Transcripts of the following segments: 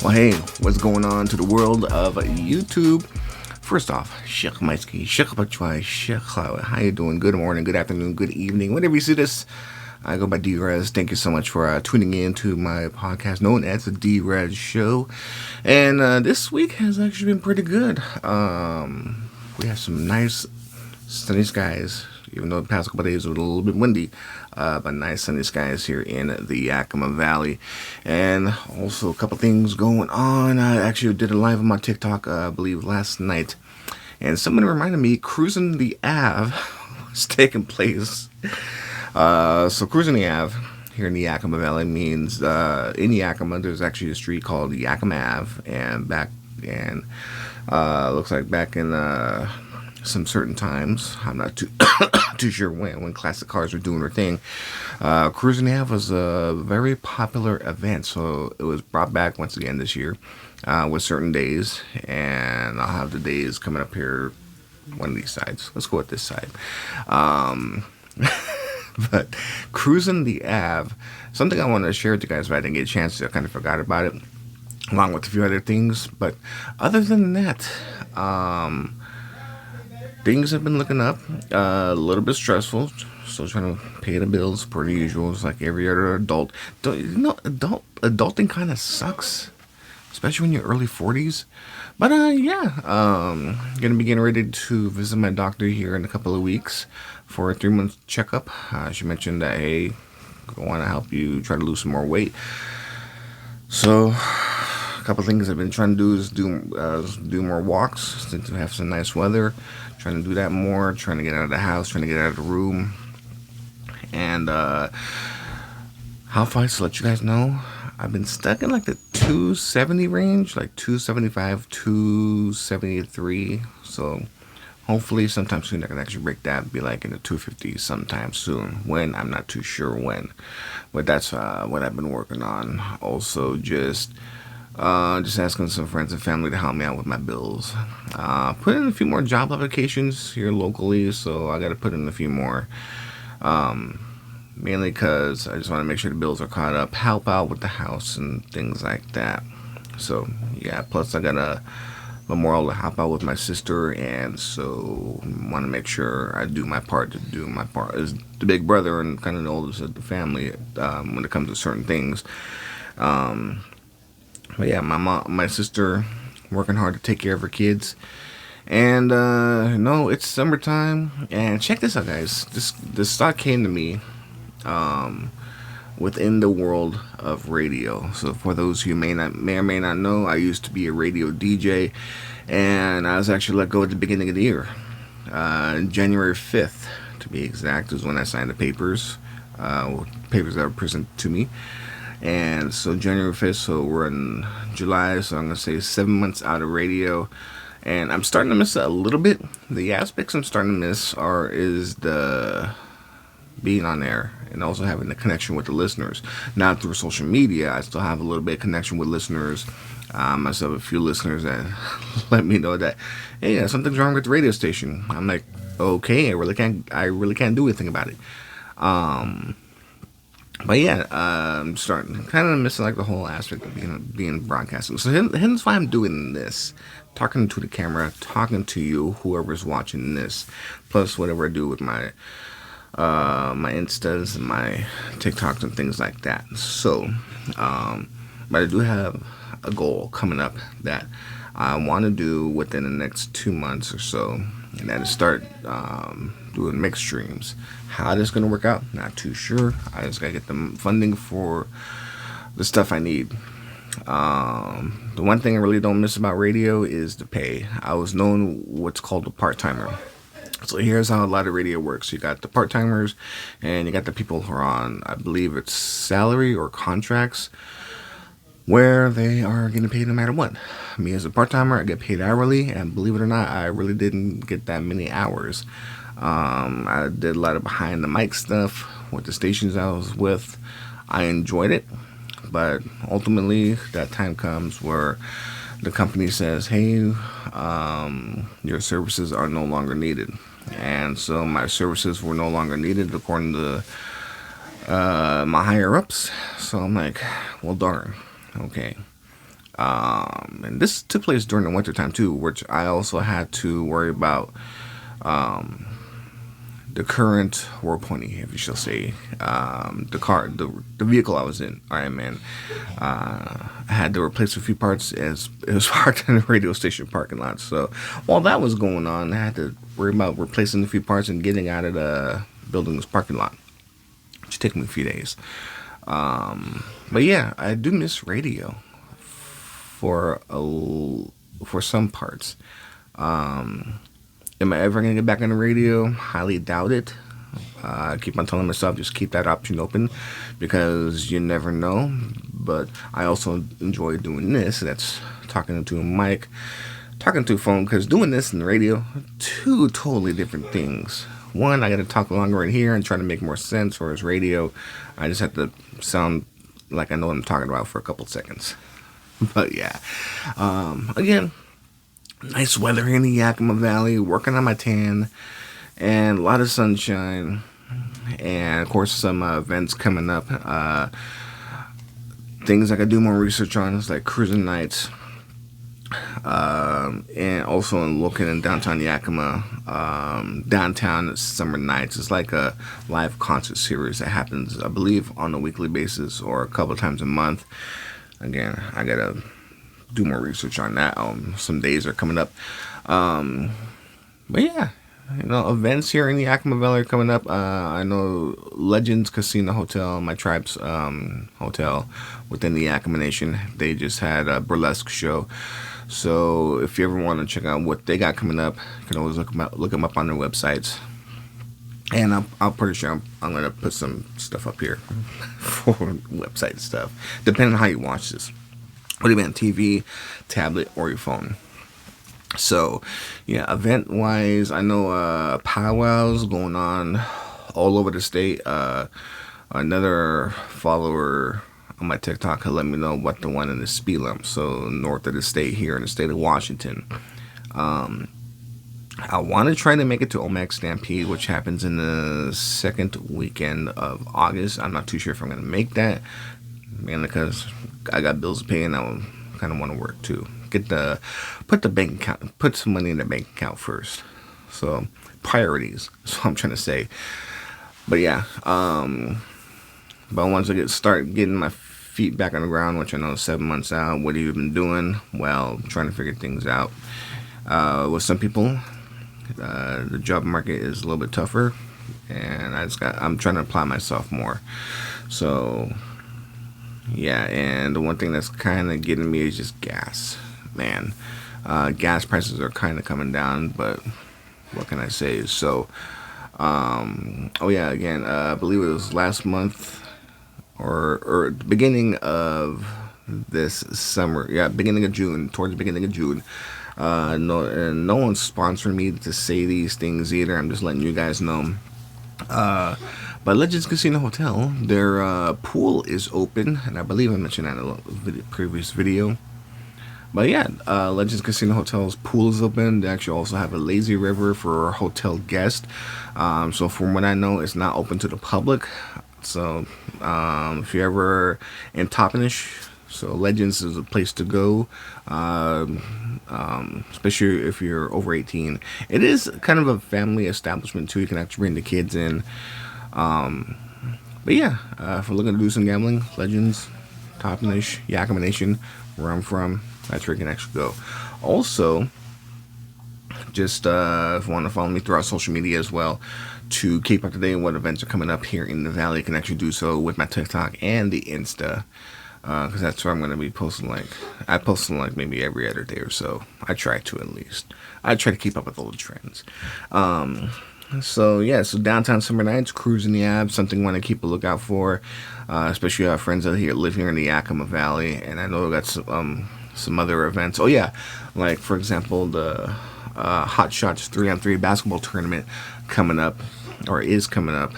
Well, hey, what's going on to the world of YouTube? First off, Sheikh Maisky, Sheikh Bachwai, Sheikh Klawa. How you doing? Good morning, good afternoon, good evening. Whenever you see this, I go by D-Rez. Thank you so much for tuning in to my podcast known as the D-Rez Show. And this week has actually been pretty good. We have some nice sunny skies, even though the past couple of days were a little bit windy. But nice sunny skies here in the Yakima Valley. And also a couple things going on. I actually did a live on my TikTok, I believe, last night. And someone reminded me Cruising the Ave was taking place. So Cruising the Ave here in the Yakima Valley means in Yakima there's actually a street called Yakima Ave. And looks like back in some certain times, I'm not too too sure when classic cars were doing their thing, Cruising Ave was a very popular event, so it was brought back once again this year with certain days, and I'll have the days coming up here one of these sides. Let's go with this side. But Cruising the Ave, something I wanted to share with you guys, but I didn't get a chance to. I kind of forgot about it, along with a few other things. But other than that, things have been looking up, a little bit stressful. Still trying to pay the bills, per usual. It's like every other adult. Adulting kind of sucks, especially when you're early 40s. But gonna be getting ready to visit my doctor here in a couple of weeks for a 3-month checkup. She mentioned that, hey, I want to help you try to lose some more weight. So a couple of things I've been trying to do is do more walks since we have some nice weather. Trying to do that more, trying to get out of the house, trying to get out of the room. And health wise, to let you guys know, I've been stuck in like the 270 range, like 275, 273. So hopefully sometime soon I can actually break that and be like in the 250 sometime soon. When, I'm not too sure when. But that's what I've been working on. Also just asking some friends and family to help me out with my bills. Put in a few more job applications here locally, so I got to put in a few more. Mainly because I just want to make sure the bills are caught up, help out with the house and things like that. So yeah, plus I got a memorial to help out with my sister, and so want to make sure I do my part as the big brother and kind of the oldest of the family when it comes to certain things. But yeah, my sister working hard to take care of her kids. And no, it's summertime. And check this out, guys. This thought came to me within the world of radio. So for those who may or may not know, I used to be a radio DJ, and I was actually let go at the beginning of the year. January 5th, to be exact, is when I signed the papers. Papers that were presented to me. And so January 5th, so we're in July, so I'm going to say 7 months out of radio. And I'm starting to miss it a little bit. The aspects I'm starting to miss is the being on air and also having the connection with the listeners. Not through social media, I still have a little bit of connection with listeners. I still have a few listeners that let me know that, hey, something's wrong with the radio station. I'm like, okay, I really can't do anything about it. But yeah, I'm starting kind of missing like the whole aspect of being broadcasting. So hence why I'm doing this, talking to the camera, talking to you, whoever's watching this, plus whatever I do with my my Instas and my TikToks and things like that. So, but I do have a goal coming up that I want to do within the next 2 months or so, and that is start doing mixed streams. How this going to work out, not too sure. I just got to get the funding for the stuff I need. The one thing I really don't miss about radio is the pay. I was known what's called a part-timer. So here's how a lot of radio works. You got the part-timers, and you got the people who are on, I believe it's salary or contracts, where they are getting paid no matter what. Me as a part-timer, I get paid hourly, and believe it or not, I really didn't get that many hours. I did a lot of behind the mic stuff with the stations I was with. I enjoyed it, but ultimately that time comes where the company says, hey, your services are no longer needed. And so my services were no longer needed according to my higher ups. So I'm like, well, darn. Okay. And this took place during the winter time too, which I also had to worry about the current war pony, if you shall say, the vehicle I was in, Iron Man. I had to replace a few parts as it was parked in the radio station parking lot. So while that was going on, I had to worry about replacing a few parts and getting out of the building's parking lot, which took me a few days. But yeah, I do miss radio for some parts. Am I ever gonna get back on the radio? Highly doubt it. I keep on telling myself just keep that option open because you never know. But I also enjoy doing this. That's talking to a mic, talking to a phone. Because doing this in the radio, two totally different things. One, I got to talk longer in here and try to make more sense. Whereas radio, I just have to sound like I know what I'm talking about for a couple seconds. But yeah, again. Nice weather here in the Yakima Valley, working on my tan, and a lot of sunshine, and of course some events coming up. Things I could do more research on is like cruising nights, and also looking in downtown Yakima, downtown summer nights. It's like a live concert series that happens, I believe, on a weekly basis or a couple of times a month. Again, I gotta do more research on that. Some days are coming up. But yeah, events here in the Yakima Valley are coming up. I know Legends Casino Hotel, my tribe's hotel within the Yakima Nation, they just had a burlesque show. So if you ever want to check out what they got coming up, you can always look them up on their websites. And I'm pretty sure I'm going to put some stuff up here for website stuff, depending on how you watch this. What do you mean, TV, tablet, or your phone? So, yeah, event-wise, I know powwows going on all over the state. Another follower on my TikTok had let me know what the one in the Spelum, so north of the state here in the state of Washington. I want to try to make it to Omax Stampede, which happens in the second weekend of August. I'm not too sure if I'm going to make that, mainly because I got bills to pay and I kind of want to work too. Put some money in the bank account first. So priorities. That's what I'm trying to say. But yeah, but once I start getting my feet back on the ground, which I know is 7 months out, what have you been doing? Well, trying to figure things out. With some people, the job market is a little bit tougher, and I'm trying to apply myself more. So yeah, and the one thing that's kind of getting me is just gas, man. Gas prices are kind of coming down, but what can I say? So, oh yeah, again, I believe it was last month or the beginning of this summer. Yeah, beginning of June, towards the beginning of June. No one's sponsoring me to say these things either. I'm just letting you guys know. But Legends Casino Hotel, their pool is open, and I believe I mentioned that in a previous video. But yeah, Legends Casino Hotel's pool is open. They actually also have a lazy river for hotel guests. So from what I know, it's not open to the public. So if you're ever in Toppenish, so Legends is a place to go, especially if you're over 18. It is kind of a family establishment too. You can actually bring the kids in. But yeah, if we're looking to do some gambling, Legends, Toppenish, Yakima Nation, where I'm from, that's where you can actually go. Also, just if you want to follow me through our social media as well, to keep up to date on what events are coming up here in the Valley, you can actually do so with my TikTok and the Insta. Because that's where I'm going to be posting. I post maybe every other day or so. I try to, at least. I try to keep up with all the trends. So yeah, so downtown summer nights, cruising the Abs, something I want to keep a lookout for. Especially our friends that live here in the Yakima Valley, and I know we got some other events. Oh yeah, like for example the Hot Shots 3-on-3 basketball tournament coming up, or is coming up.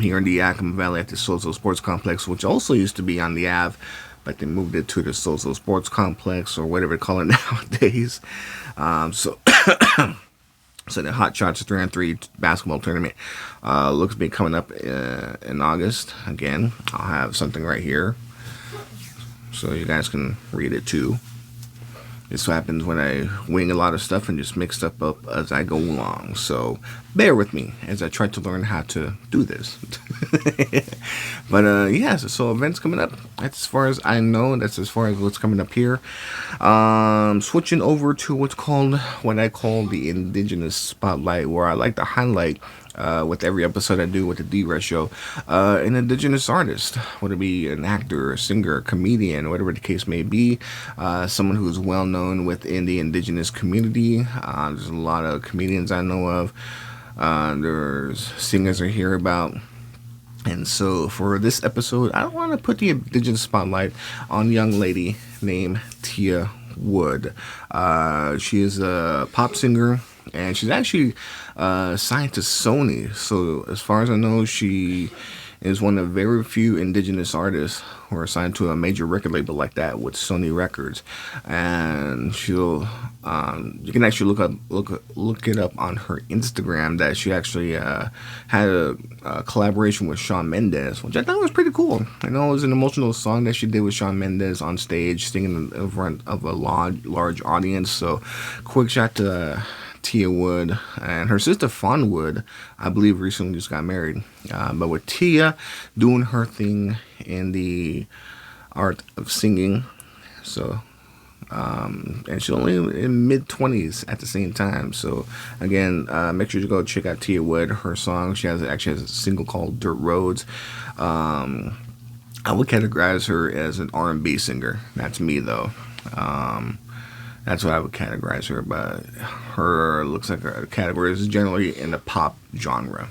Here in the Yakima Valley at the Sozo Sports Complex, which also used to be on the Ave, but they moved it to the Sozo Sports Complex, or whatever they call it nowadays. So the Hot Shots 3-on-3 basketball tournament looks to be coming up in August. Again, I'll have something right here. so you guys can read it too. This happens when I wing a lot of stuff and just mix stuff up as I go along. So bear with me as I try to learn how to do this. But yeah, so events coming up. That's as far as I know. That's as far as what's coming up here. Switching over to what I call the Indigenous Spotlight, where I like to highlight with every episode I do with the D-Rez show, an Indigenous artist, whether it be an actor, a singer, comedian, whatever the case may be, someone who's well known within the Indigenous community. There's a lot of comedians I know of. There's singers I hear about. And so for this episode, I want to put the Indigenous Spotlight on a young lady named Tia Wood. She is a pop singer, and she's actually signed to Sony. So as far as I know, she is one of very few Indigenous artists who are signed to a major record label like that with Sony Records. And she'll you can actually look it up on her Instagram that she actually had a collaboration with Shawn Mendes, which I thought was pretty cool. I know it was an emotional song that she did with Shawn Mendes on stage, singing in front of a large audience. So quick shout to Tia Wood, and her sister Fawn Wood, I believe, recently just got married. But with Tia doing her thing in the art of singing, so and she's only in mid-20s at the same time. So again, make sure you go check out Tia Wood. Her song, she actually has a single called Dirt Roads. I would categorize her as an R&B singer. That's me though. That's what I would categorize her, but her looks like her category is generally in the pop genre.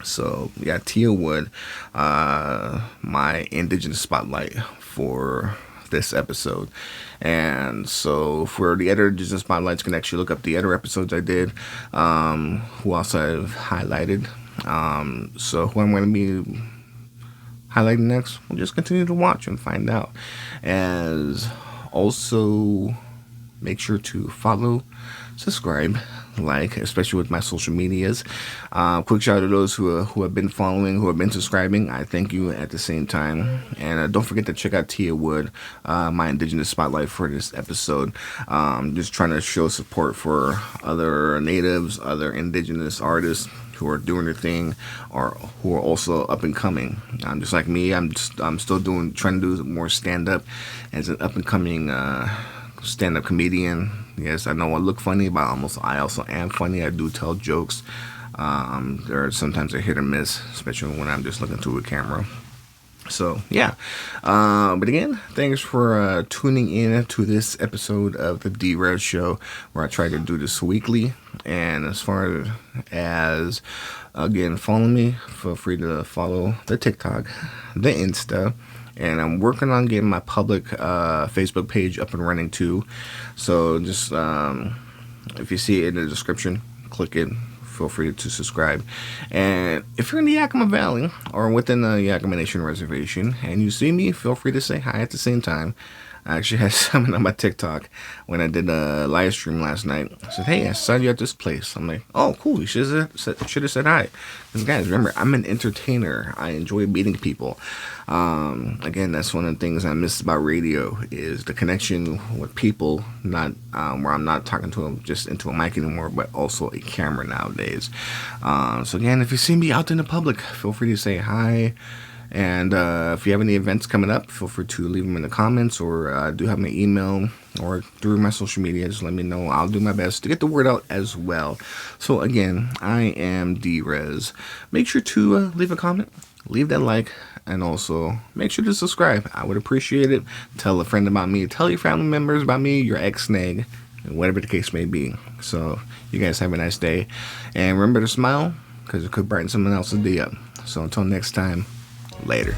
So yeah, Tia Wood, my Indigenous Spotlight for this episode. And so for the other Indigenous Spotlights, you can actually look up the other episodes I did, who else I've highlighted. So who I'm going to be highlighting next, we'll just continue to watch and find out. As also, make sure to follow, subscribe, like, especially with my social medias. Quick shout out to those who have been following, who have been subscribing. I thank you at the same time. And don't forget to check out Tia Wood, my Indigenous Spotlight for this episode. Just trying to show support for other natives, other Indigenous artists who are doing their thing, or who are also up and coming. Just like me, I'm still trying to do more stand up as an up and coming stand-up comedian. Yes, I know I look funny, but I also am funny. I do tell jokes. There are sometimes a hit or miss, especially when I'm just looking through a camera. So yeah, but again, thanks for tuning in to this episode of the D-Rez show, where I try to do this weekly. And as far as again, follow me, feel free to follow the TikTok, the Insta. And I'm working on getting my public Facebook page up and running too. So just if you see it in the description, click it. Feel free to subscribe. And if you're in the Yakima Valley or within the Yakima Nation Reservation and you see me, feel free to say hi at the same time. I actually had someone on my TikTok when I did a live stream last night. I said, hey, I saw you at this place. I'm like, oh, cool. You should have said hi. Because, guys, remember, I'm an entertainer. I enjoy meeting people. Again, that's one of the things I miss about radio is the connection with people, not where I'm not talking to them just into a mic anymore, but also a camera nowadays. So, again, if you see me out in the public, feel free to say hi. And if you have any events coming up, feel free to leave them in the comments, or do have my email or through my social media. Just let me know. I'll do my best to get the word out as well. So again, I am D-Rez. Make sure to leave a comment, leave that like, and also make sure to subscribe. I would appreciate it. Tell a friend about me. Tell your family members about me, your ex-snag, whatever the case may be. So you guys have a nice day. And remember to smile, because it could brighten someone else's day up. So until next time, later.